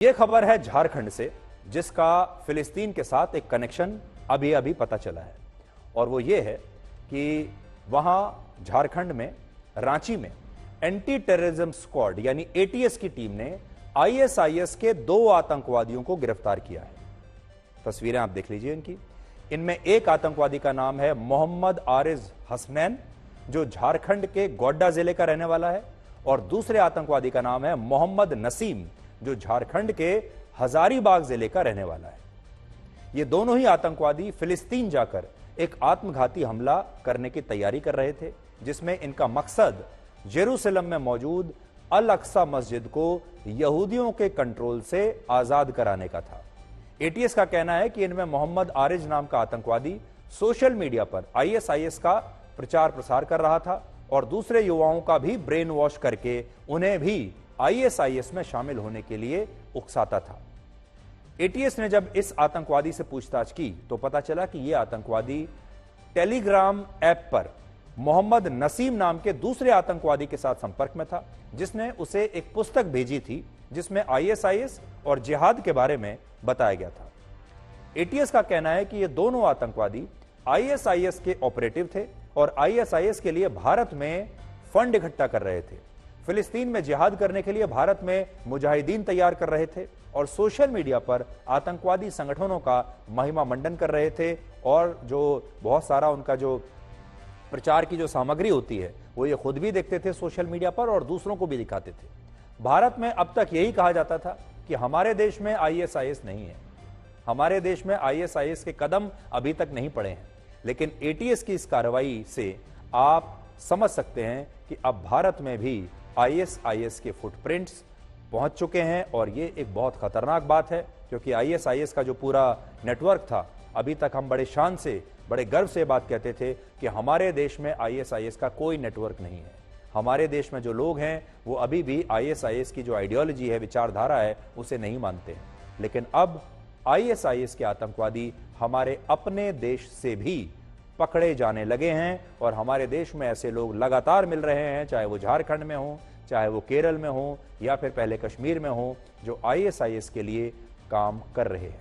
ये खबर है झारखंड से, जिसका फिलिस्तीन के साथ एक कनेक्शन अभी अभी पता चला है। और वो ये है कि वहां झारखंड में रांची में एंटी टेररिज्म स्क्वाड यानी एटीएस की टीम ने आईएसआईएस के 2 आतंकवादियों को गिरफ्तार किया है। तस्वीरें आप देख लीजिए इनकी। इनमें एक आतंकवादी का नाम है मोहम्मद आरिज हसनैन, जो झारखंड के गोड्डा जिले का रहने वाला है, और दूसरे आतंकवादी का नाम है मोहम्मद नसीम, जो झारखंड के हजारीबाग जिले का रहने वाला है। ये दोनों ही आतंकवादी फिलिस्तीन जाकर एक आत्मघाती हमला करने की तैयारी कर रहे थे, जिसमें इनका मकसद जेरूसलम में मौजूद अल अक्सा मस्जिद को यहूदियों के कंट्रोल से आजाद कराने का था। एटीएस का कहना है कि इनमें मोहम्मद आरिज नाम का आतंकवादी सोशल मीडिया पर आईएसआईएस का प्रचार प्रसार कर रहा था और दूसरे युवाओं का भी ब्रेन वॉश करके उन्हें भी आईएसआईएस में शामिल होने के लिए उकसाता था। एटीएस ने जब इस आतंकवादी से पूछताछ की तो पता चला कि यह आतंकवादी टेलीग्राम ऐप पर मोहम्मद नसीम नाम के दूसरे आतंकवादी के साथ संपर्क में था, जिसने उसे एक पुस्तक भेजी थी जिसमें आईएसआईएस और जिहाद के बारे में बताया गया था। एटीएस का कहना है कि ये दोनों आतंकवादी आईएसआईएस के ऑपरेटिव थे और आईएसआईएस के लिए भारत में फंड इकट्ठा कर रहे थे, फिलिस्तीन में जिहाद करने के लिए भारत में मुजाहिदीन तैयार कर रहे थे और सोशल मीडिया पर आतंकवादी संगठनों का महिमा मंडन कर रहे थे। और जो बहुत सारा उनका जो प्रचार की जो सामग्री होती है वो ये खुद भी देखते थे सोशल मीडिया पर और दूसरों को भी दिखाते थे। भारत में अब तक यही कहा जाता था कि हमारे देश में आईएसआईएस नहीं है, हमारे देश में आईएसआईएस के कदम अभी तक नहीं पड़े हैं। लेकिन एटीएस की इस कार्रवाई से आप समझ सकते हैं कि अब भारत में भी आईएसआईएस के फुटप्रिंट्स पहुंच चुके हैं और ये एक बहुत खतरनाक बात है, क्योंकि आईएसआईएस का जो पूरा नेटवर्क था, अभी तक हम बड़े शान से, बड़े गर्व से बात कहते थे कि हमारे देश में आईएसआईएस का कोई नेटवर्क नहीं है। हमारे देश में जो लोग हैं वो अभी भी आईएसआईएस की जो आइडियोलॉजी है, विचारधारा है, उसे नहीं मानते हैं। लेकिन अब आईएसआईएस के आतंकवादी हमारे अपने देश से भी पकड़े जाने लगे हैं और हमारे देश में ऐसे लोग लगातार मिल रहे हैं, चाहे वो झारखंड में हो, चाहे वो केरल में हो या फिर पहले कश्मीर में हो, जो आईएसआईएस के लिए काम कर रहे हैं।